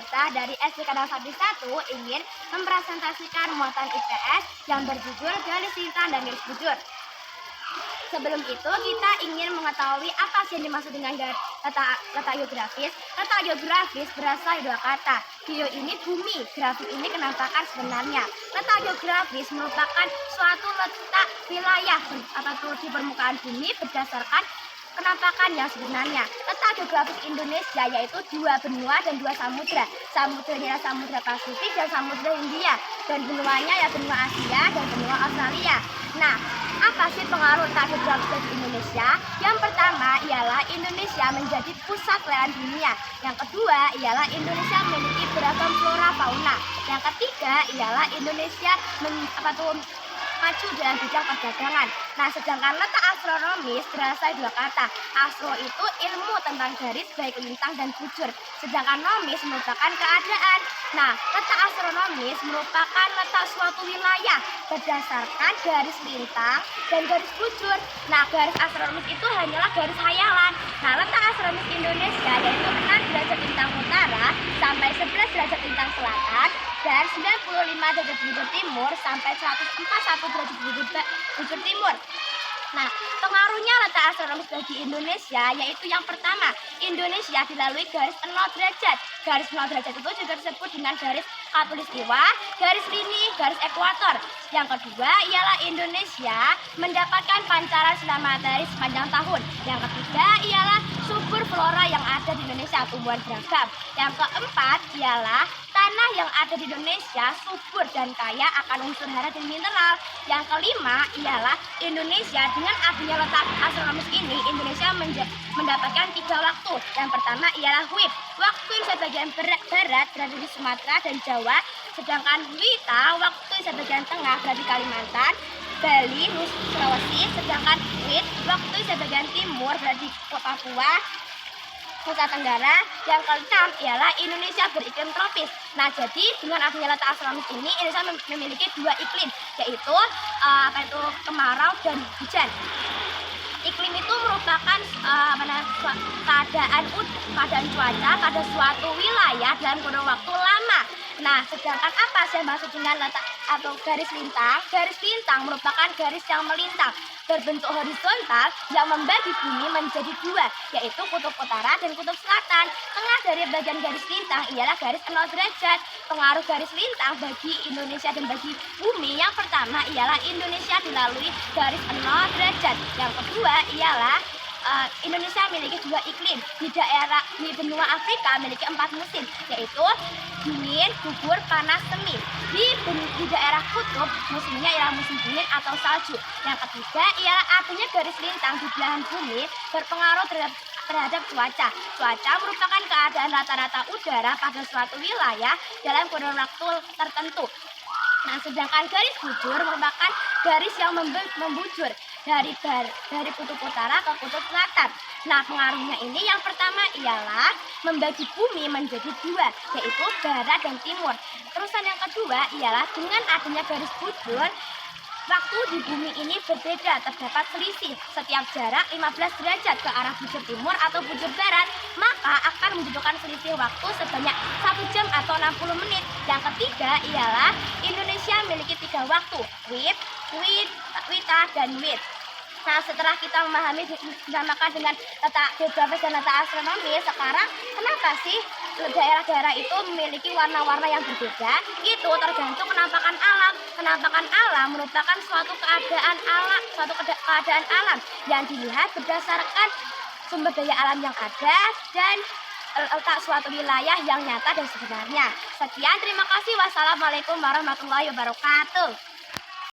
kita dari SD Kadal Sabdi 1 ingin mempresentasikan muatan IPS yang berjudul Garis Lintang dan Garis Bujur. Sebelum itu kita ingin mengetahui apa sih yang dimaksud dengan letak geografis. Letak geografis berasal dari dua kata. Geo ini bumi, grafis ini kenampakan sebenarnya. Letak geografis merupakan suatu letak wilayah atau di permukaan bumi berdasarkan kenampakan yang sebenarnya. Letak geografis Indonesia yaitu dua benua dan dua samudra. Samudra Samudra Pasifik dan Samudra Hindia. Dan benuanya ya benua Asia dan benua Australia. Nah, apa sih pengaruh letak geografis di Indonesia? Yang pertama ialah Indonesia menjadi pusat pelayaran dunia. Yang kedua ialah Indonesia memiliki beragam flora fauna. Yang ketiga ialah Indonesia maju dalam bidang perdagangan. Nah, sedangkan letak astronomis berasal dari dua kata. Astro itu ilmu tentang garis baik lintang dan bujur. Sedangkan nomis merupakan keadaan. Nah, letak astronomis merupakan letak suatu wilayah berdasarkan garis lintang dan garis bujur. Nah, garis astronomis itu hanyalah garis hayalan. Nah, letak astronomis Indonesia yaitu 6 derajat lintang utara sampai 11 derajat lintang selatan dan 95 derajat bujur timur sampai 141 derajat bujur timur. Nah, pengaruhnya letak astronomis bagi Indonesia yaitu yang pertama, Indonesia dilalui garis 0 derajat. Garis 0 derajat itu juga disebut dengan garis khatulistiwa, garis lini, garis ekuator. Yang kedua ialah Indonesia mendapatkan pancaran sinar matahari sepanjang tahun. Yang ketiga ialah subur flora yang ada di Indonesia, tumbuhan beragam. Yang keempat ialah tanah yang ada di Indonesia subur dan kaya akan unsur hara dan mineral. Yang kelima ialah Indonesia dengan adanya letak astronomis ini, Indonesia mendapatkan 3 waktu. Yang pertama ialah WIB. Waktu Indonesia bagian barat berada di Sumatera dan Jawa, sedangkan WITA waktu Indonesia bagian tengah berada di Kalimantan, Bali, Sulawesi, sedangkan WIT waktu Indonesia bagian timur berada di Papua, Nusa Tenggara. Yang keenam ialah Indonesia beriklim tropis. Nah, jadi dengan adanya letak astronomis ini Indonesia memiliki 2 iklim, yaitu kemarau dan hujan. Iklim itu merupakan keadaan cuaca pada suatu wilayah dalam kurun waktu lama. Nah, sedangkan apa sih yang maksud dengan letak atau garis lintang? Garis lintang merupakan garis yang melintang berbentuk horizontal yang membagi bumi menjadi 2, yaitu kutub utara dan kutub selatan. Tengah dari bagian garis lintang ialah garis 0 derajat. Pengaruh garis lintang bagi Indonesia dan bagi bumi yang pertama ialah Indonesia dilalui garis 0 derajat. Yang kedua ialah Indonesia memiliki 2 iklim. Di benua Afrika memiliki 4 musim, yaitu dingin, gugur, panas, semi. Di daerah kutub musimnya ialah musim dingin atau salju. Yang ketiga ialah adanya garis lintang di belahan bumi berpengaruh terhadap cuaca. Cuaca merupakan keadaan rata-rata udara pada suatu wilayah dalam kurun waktu tertentu. Nah, sedangkan garis bujur merupakan garis yang membujur dari kutub utara ke kutub selatan. Nah, pengaruhnya ini yang pertama ialah membagi bumi menjadi 2, yaitu barat dan timur. Terusan yang kedua ialah dengan adanya garis bujur, waktu di bumi ini berbeda, terdapat selisih setiap jarak 15 derajat ke arah bujur timur atau bujur barat, maka akan membutuhkan selisih waktu sebanyak 1 jam atau 60 menit. Yang ketiga ialah Indonesia memiliki 3 waktu, WIB, WITA, dan WIT. Nah, setelah kita memahami dinamakan dengan letak geografis dan letak astronomis, sekarang kenapa sih daerah-daerah itu memiliki warna-warna yang berbeda? Itu tergantung kenampakan alam. Kenampakan alam merupakan suatu keadaan alam yang dilihat berdasarkan sumber daya alam yang ada dan letak suatu wilayah yang nyata dan sebenarnya. Sekian, terima kasih. Wassalamualaikum warahmatullahi wabarakatuh.